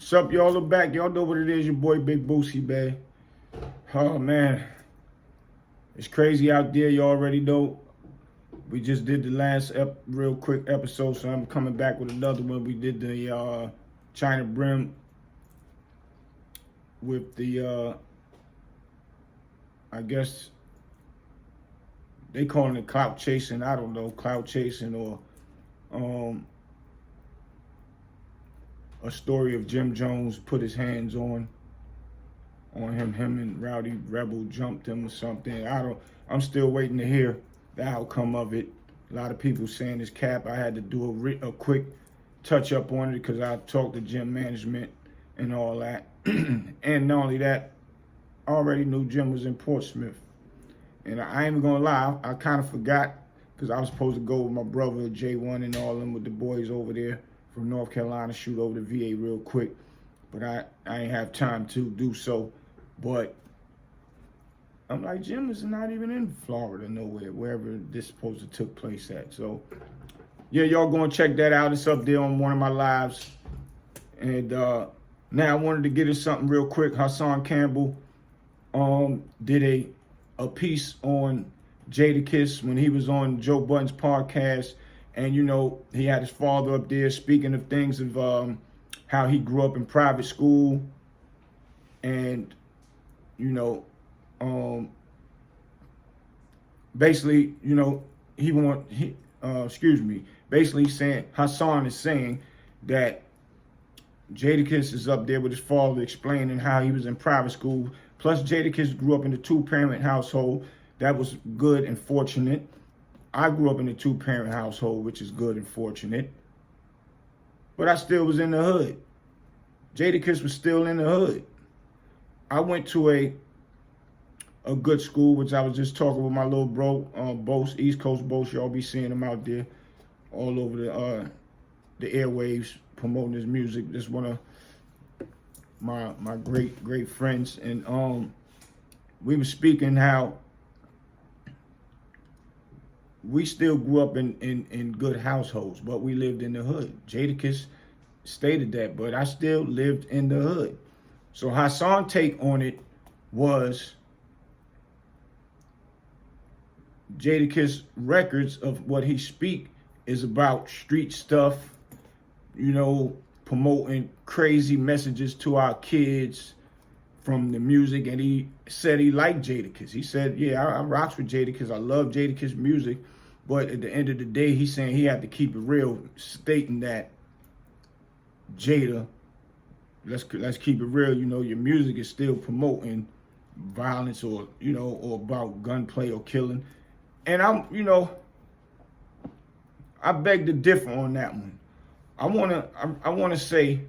What's up, y'all? Look back. Y'all know what it is. Your boy, Big Boosie, man. Oh, man. It's crazy out there. You already know. We just did the last real quick episode, so I'm coming back with another one. We did the China Brim with the, I guess they calling it clout chasing. I don't know, clout chasing or a story of Jim Jones put his hands on him. Him and Rowdy Rebel jumped him or something. I'm still waiting to hear the outcome of it. A lot of people saying it's cap. I had to do a quick touch up on it because I talked to gym management and all that. And not only that, I already knew Jim was in Portsmouth. And I ain't even gonna lie, I kind of forgot because I was supposed to go with my brother J1 and all them with the boys over there from North Carolina, shoot over to VA real quick. But I ain't have time to do so. But I'm like, Jim is not even in Florida nowhere, wherever this supposed to took place at. So yeah, y'all go and check that out. It's up there on one of my lives. And now I wanted to get into something real quick. Hassan Campbell did a piece on Jada Kiss when he was on Joe Budden's podcast. And, you know, he had his father up there speaking of things of how he grew up in private school. And, you know, basically, you know, basically saying, Hassan is saying that Jadakiss is up there with his father explaining how he was in private school. Plus, Jadakiss grew up in a two-parent household. That was good and fortunate. I grew up in a two-parent household, which is good and fortunate. But I still was in the hood. Jadakiss was still in the hood. I went to a good school, which I was just talking with my little bro, Bose, East Coast Bose. Y'all be seeing him out there all over the airwaves promoting his music. Just one of my great friends. And we were speaking how we still grew up in good households, but we lived in the hood. Jadakiss stated that, but I still lived in the hood. So Hassan's take on it was Jadakiss records of what he speak is about street stuff, you know, promoting crazy messages to our kids from the music. And he said he liked Jadakiss. He said, yeah, I rocks with Jadakiss. I love Jadakiss music. But at the end of the day, he's saying he had to keep it real, stating that Jada, let's keep it real, you know, your music is still promoting violence or, you know, or about gunplay or killing. And I beg to differ on that one. I wanna say,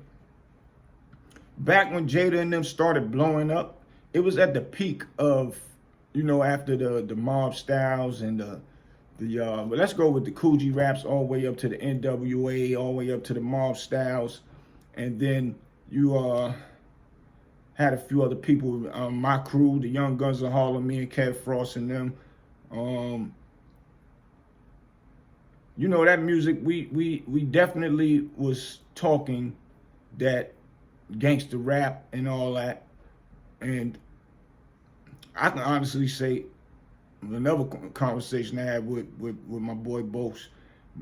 back when Jada and them started blowing up, it was at the peak of, you know, after the mob styles and but let's go with the Coogee raps all the way up to the NWA, all the way up to the mob styles. And then you had a few other people, my crew, the Young Guns of Harlem, me and Kev Frost and them. You know, that music, we definitely was talking that gangster rap and all that. And I can honestly say, another conversation I had with my boy Bose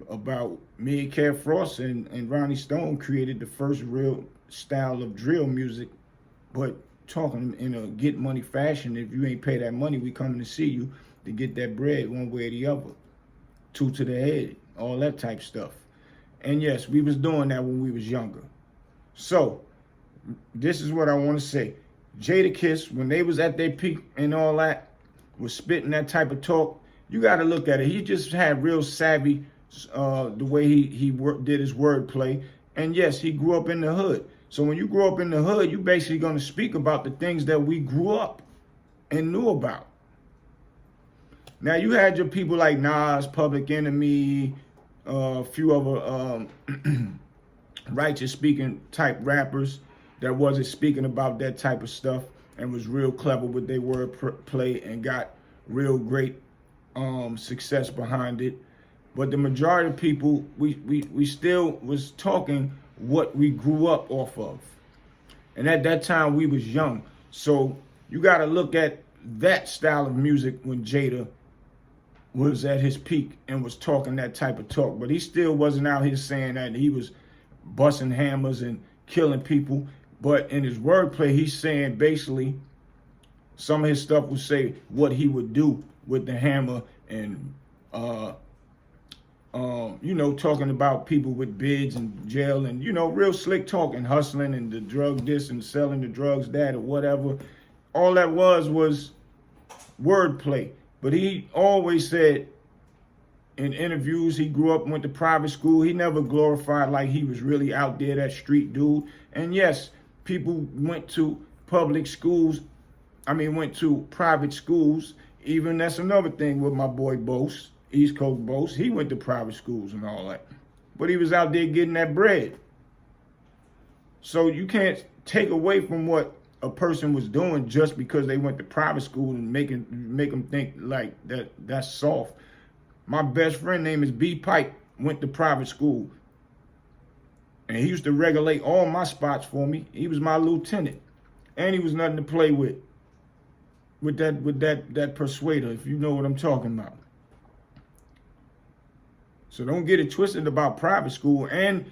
about me and Kev Frost and Ronnie Stone created the first real style of drill music, but talking in a get money fashion. If you ain't pay that money, we coming to see you to get that bread one way or the other. Two to the head, all that type stuff. And yes, we was doing that when we was younger. So this is what I want to say. Jadakiss, when they was at their peak and all that, was spitting that type of talk. You got to look at it. He just had real savvy the way he did his wordplay. And yes, he grew up in the hood. So when you grow up in the hood, you basically going to speak about the things that we grew up and knew about. Now, you had your people like Nas, Public Enemy, a few other righteous speaking type rappers that wasn't speaking about that type of stuff and was real clever with their wordplay and got real great success behind it. But the majority of people, we still was talking what we grew up off of. And at that time, we was young. So you got to look at that style of music when Jada was at his peak and was talking that type of talk. But he still wasn't out here saying that he was busting hammers and killing people. But in his wordplay, he's saying basically some of his stuff would say what he would do with the hammer and, you know, talking about people with bids and jail and, you know, real slick talking, hustling and the drug this and selling the drugs that or whatever. All that was wordplay. But he always said in interviews he grew up and went to private school. He never glorified like he was really out there, that street dude. And yes, people went to public schools. Went to private schools. Even that's another thing with my boy Bose, East Coast Bose. He went to private schools and all that. But he was out there getting that bread. So you can't take away from what a person was doing just because they went to private school and make them think like that's soft. My best friend name is B Pipe, went to private school. And he used to regulate all my spots for me. He was my lieutenant. And he was nothing to play with that persuader, if you know what I'm talking about. So don't get it twisted about private school. And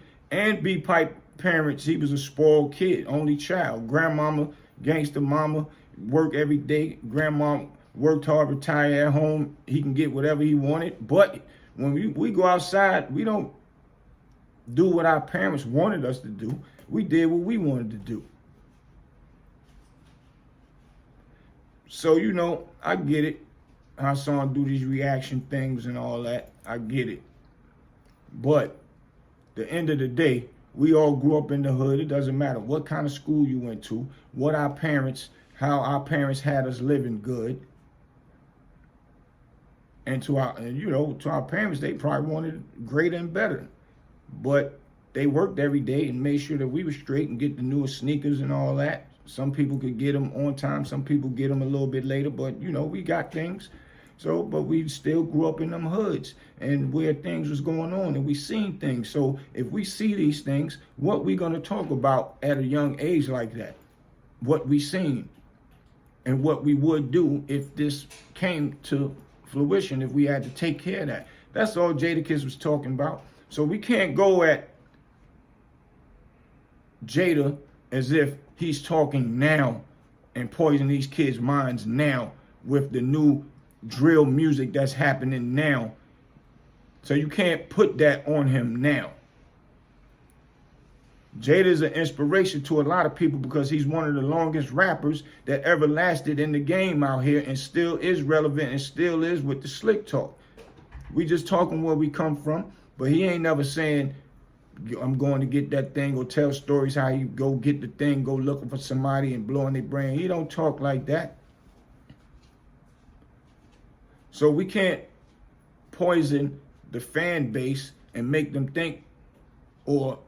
B Pipe parents, he was a spoiled kid, only child. Grandmama, gangster mama, work every day. Grandma worked hard, retire at home. He can get whatever he wanted. But when we go outside, we don't do what our parents wanted us to do. We did what we wanted to do. So, you know, I get it. Hassan do these reaction things and all that. I get it. But the end of the day, we all grew up in the hood. It doesn't matter what kind of school you went to, how our parents had us living good. And to our parents, they probably wanted greater and better. But they worked every day and made sure that we were straight and get the newest sneakers and all that. Some people could get them on time. Some people get them a little bit later. But, you know, we got things. So, but we still grew up in them hoods and where things was going on and we seen things. So if we see these things, what we going to talk about at a young age like that? What we seen and what we would do if this came to fruition, if we had to take care of that. That's all Jadakiss was talking about. So we can't go at Jada as if he's talking now and poison these kids' minds now with the new drill music that's happening now. So you can't put that on him now. Jada is an inspiration to a lot of people because he's one of the longest rappers that ever lasted in the game out here and still is relevant and still is with the slick talk. We just talking where we come from, but he ain't never saying, I'm going to get that thing or tell stories how you go get the thing, go looking for somebody and blowing their brain. He don't talk like that. So we can't poison the fan base and make them think or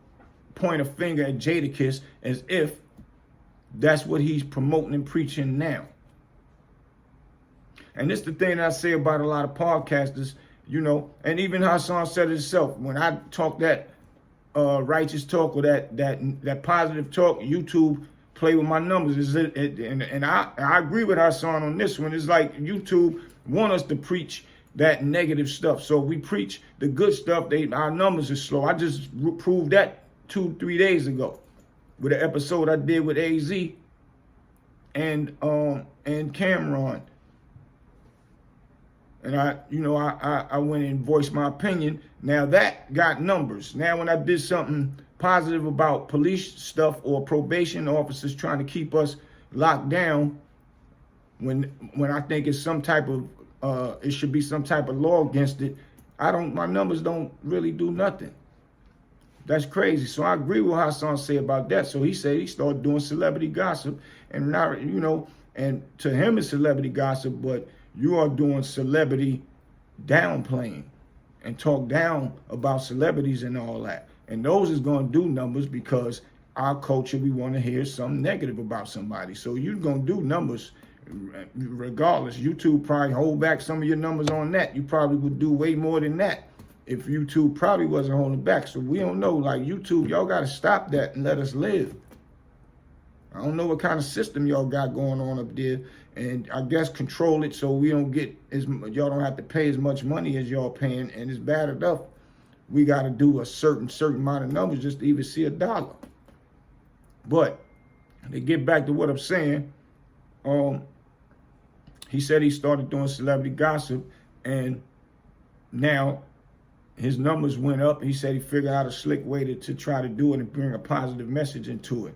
point a finger at Jadakiss as if that's what he's promoting and preaching now. And this is the thing that I say about a lot of podcasters, you know, and even Hassan said it himself. When I talk that righteous talk or that positive talk, YouTube play with my numbers. And I agree with Hassan on this one. It's like YouTube want us to preach that negative stuff. So we preach the good stuff. Our numbers are slow. I just proved that 2-3 days ago with an episode I did with AZ and Cameron. And I went and voiced my opinion. Now that got numbers. Now when I did something positive about police stuff or probation officers trying to keep us locked down, when I think it's some type of it should be some type of law against it, my numbers don't really do nothing. That's crazy. So I agree with what Hassan said about that. So he said he started doing celebrity gossip, and now, you know, and to him it's celebrity gossip, but you are doing celebrity downplaying and talk down about celebrities and all that. And those is going to do numbers because our culture, we want to hear something negative about somebody. So you're going to do numbers regardless. YouTube probably hold back some of your numbers on that. You probably would do way more than that if YouTube probably wasn't holding back. So we don't know. Like YouTube, y'all got to stop that and let us live. I don't know what kind of system y'all got going on up there, and I guess control it so we don't get y'all don't have to pay as much money as y'all paying, and it's bad enough we got to do a certain amount of numbers just to even see a dollar. But to get back to what I'm saying, he said he started doing celebrity gossip, and now his numbers went up. He said he figured out a slick way to try to do it and bring a positive message into it.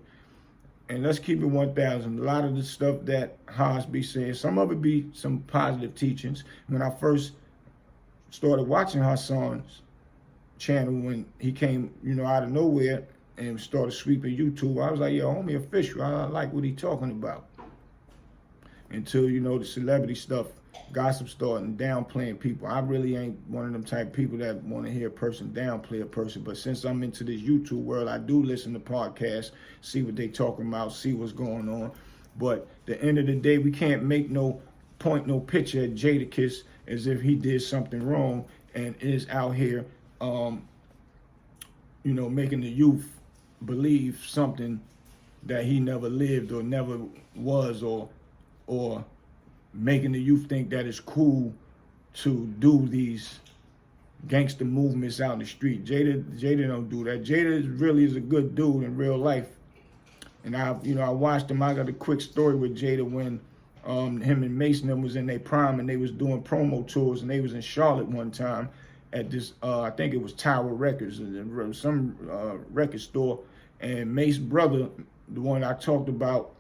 And let's keep it 1,000. A lot of the stuff that Haas be saying, some of it be some positive teachings. When I first started watching Hassan's channel, when he came, out of nowhere and started sweeping YouTube, I was like, yo, homie official. I like what he talking about. Until, the celebrity stuff, gossip starting downplaying people. I really ain't one of them type of people that want to hear a person downplay a person. But since I'm into this YouTube world, I do listen to podcasts, see what they talking about, see what's going on. But at the end of the day, we can't make no picture at Jadakiss as if he did something wrong and is out here, making the youth believe something that he never lived or never was, or making the youth think that it's cool to do these gangster movements out in the street. Jada don't do that. Jada really is a good dude in real life. And I watched him. I got a quick story with Jada when him and Mason was in their prime and they was doing promo tours, and they was in Charlotte one time at this, I think it was Tower Records, some record store. And Mace's brother, the one I talked about,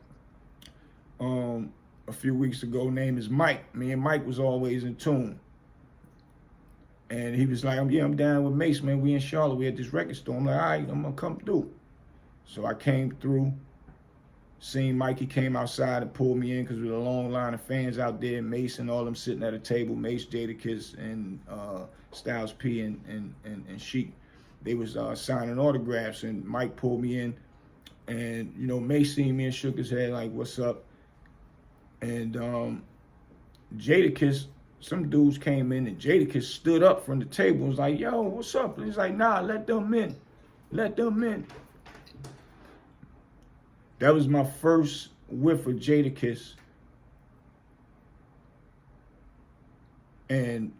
a few weeks ago, name is Mike. Me and Mike was always in tune. And he was like, I'm down with Mace, man. We in Charlotte. We at this record store. I'm like, all right, I'm going to come through. So I came through, seen Mike. He came outside and pulled me in because there was a long line of fans out there. Mace and all them sitting at a table. Mace, Jadakiss, and Styles P and Sheik. They was signing autographs, and Mike pulled me in. And, Mace seen me and shook his head like, what's up? And Jadakiss, some dudes came in, and Jadakiss stood up from the table and was like, yo, what's up? And he's like, nah, let them in. Let them in. That was my first whiff of Jadakiss. And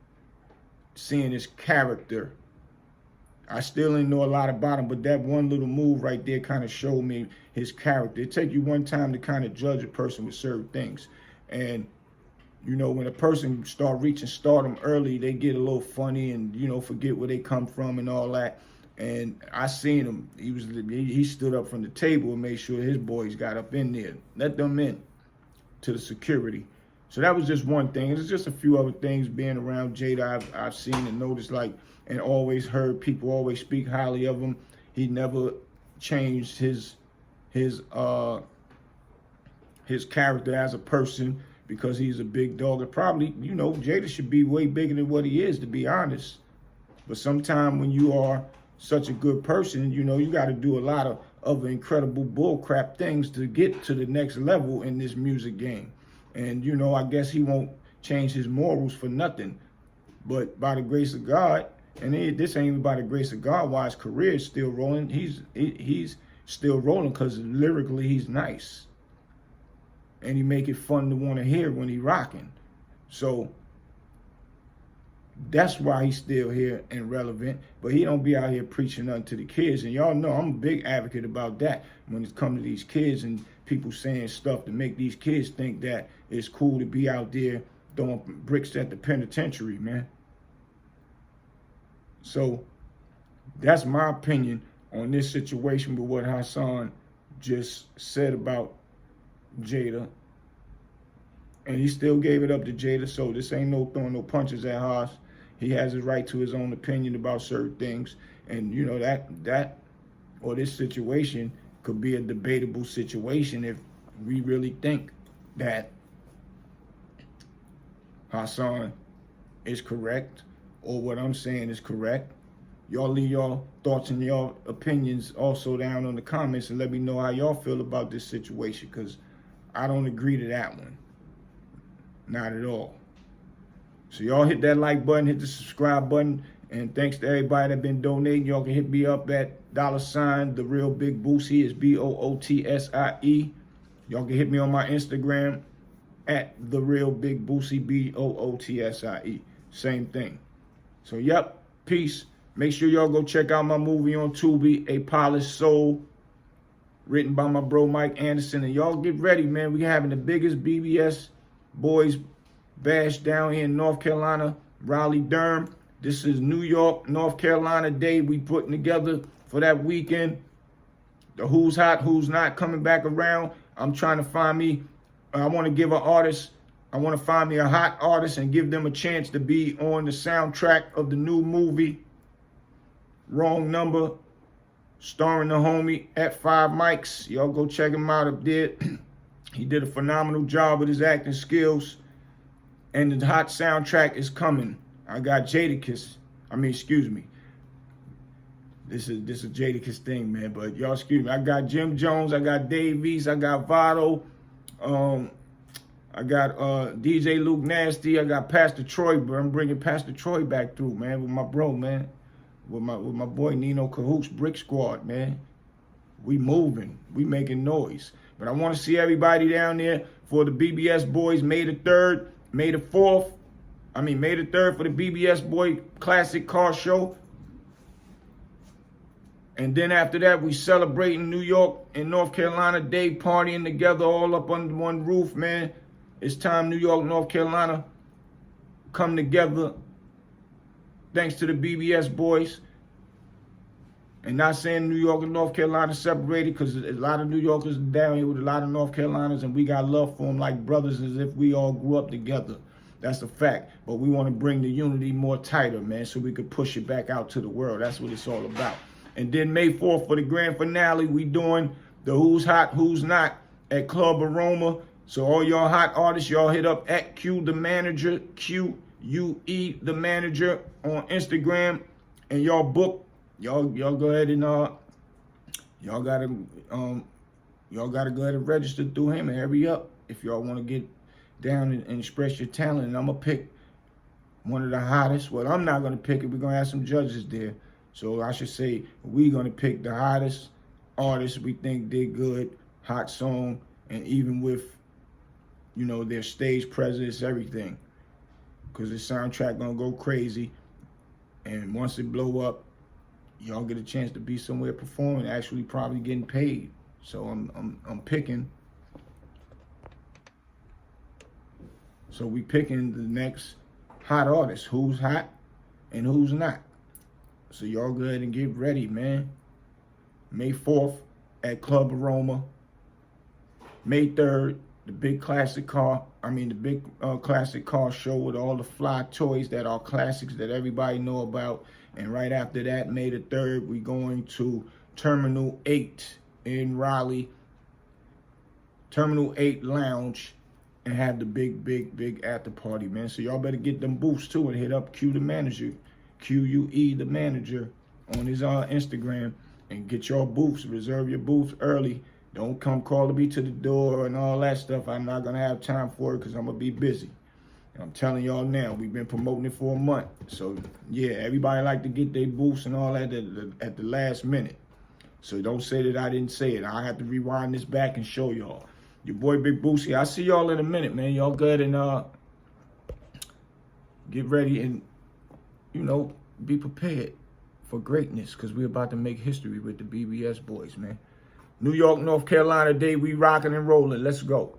seeing his character. I still didn't know a lot about him, but that one little move right there kind of showed me his character. It takes you one time to kind of judge a person with certain things. And, when a person start reaching stardom early, they get a little funny and, forget where they come from and all that. And I seen him. He stood up from the table and made sure his boys got up in there. Let them in to the security. So that was just one thing. There's just a few other things being around Jada I've seen and noticed, and always heard people always speak highly of him. He never changed his character as a person because he's a big dog. And probably, Jada should be way bigger than what he is, to be honest. But sometimes when you are such a good person, you got to do a lot of other incredible bullcrap things to get to the next level in this music game. And, I guess he won't change his morals for nothing. But by the grace of God, and this ain't even by the grace of God why his career is still rolling. He's still rolling because lyrically he's nice. And he make it fun to want to hear when he rocking. So that's why he's still here and relevant. But he don't be out here preaching nothing to the kids. And y'all know I'm a big advocate about that when it comes to these kids and people saying stuff to make these kids think that it's cool to be out there throwing bricks at the penitentiary, man. So that's my opinion on this situation with what Hassan just said about Jada. And he still gave it up to Jada, so this ain't no throwing no punches at Haas. He has his right to his own opinion about certain things. And that or this situation could be a debatable situation if we really think that Hassan is correct or what I'm saying is correct. Y'all leave y'all thoughts and y'all opinions also down in the comments and let me know how y'all feel about this situation, because I don't agree to that one. Not at all. So y'all hit that like button, hit the subscribe button, and thanks to everybody that been donating. Y'all can hit me up at $, The Real Big Boosie. It's BOOTSIE. Y'all can hit me on my Instagram at The Real Big Boosie, Bootsie. Same thing. So, yep, peace. Make sure y'all go check out my movie on Tubi, A Polished Soul, written by my bro Mike Anderson. And y'all get ready, man. We having the biggest BBS boys bash down here in North Carolina, Raleigh-Durham. This is New York, North Carolina day we putting together for that weekend. The who's hot, who's not coming back around. I'm trying to find me, I want to give an artist, I want to find me a hot artist and give them a chance to be on the soundtrack of the new movie, Wrong Number, starring the homie at 5 Mics. Y'all go check him out up there. He did a phenomenal job with his acting skills. And the hot soundtrack is coming. I got Jada Kiss. Excuse me. This is a Jadakiss thing, man. But y'all excuse me. I got Jim Jones. I got Dave East. I got Votto. I got DJ Luke Nasty. I got Pastor Troy. But I'm bringing Pastor Troy back through, man, with my bro, man. With my boy Nino Cahoots Brick Squad, man. We moving. We making noise. But I want to see everybody down there for the BBS Boys May the 3rd, May the 4th. May the 3rd for the BBS Boy Classic Car Show. And then after that, we celebrating New York and North Carolina Day, partying together all up under one roof, man. It's time New York, North Carolina come together thanks to the BBS Boys. And not saying New York and North Carolina separated, because a lot of New Yorkers are down here with a lot of North Carolinas, and we got love for them like brothers as if we all grew up together. That's a fact. But we want to bring the unity more tighter, man, so we could push it back out to the world. That's what it's all about. And then May 4th for the grand finale, we doing the Who's Hot, Who's Not at Club Aroma. So all y'all hot artists, y'all hit up at Q the Manager, QUE the Manager on Instagram, and y'all book. Y'all go ahead and y'all gotta go ahead and register through him and hurry up if y'all want to get down and express your talent. And I'm gonna pick one of the hottest. Well, I'm not gonna pick it. We're gonna have some judges there. So I should say we're gonna pick the hottest artists we think did good, hot song, and even with, you know, their stage presence, everything. Because the soundtrack gonna go crazy. And once it blow up, y'all get a chance to be somewhere performing, actually probably getting paid. So I'm picking. So we picking the next hot artist, who's hot and who's not. So y'all go ahead and get ready, man. May 4th at Club Aroma. May 3rd, the big classic car show with all the fly toys that are classics that everybody know about. And right after that, May the 3rd, we going to Terminal 8 in Raleigh. Terminal 8 Lounge, and have the big after party, man. So y'all better get them booths too and hit up Q the Manager, QUE the Manager on his Instagram, and get your booths. Reserve your booths early. Don't come calling me to the door and all that stuff. I'm not gonna have time for it because I'm gonna be busy. I'm telling y'all now, we've been promoting it for a month. So yeah, everybody like to get their booths and all that at the last minute. So don't say that I didn't say it. I have to rewind this back and show y'all. Your boy Big Boosie. I'll see y'all in a minute, man. Y'all good and get ready and, you know, be prepared for greatness, because we're about to make history with the BBS Boys, man. New York, North Carolina Day, we rocking and rolling. Let's go.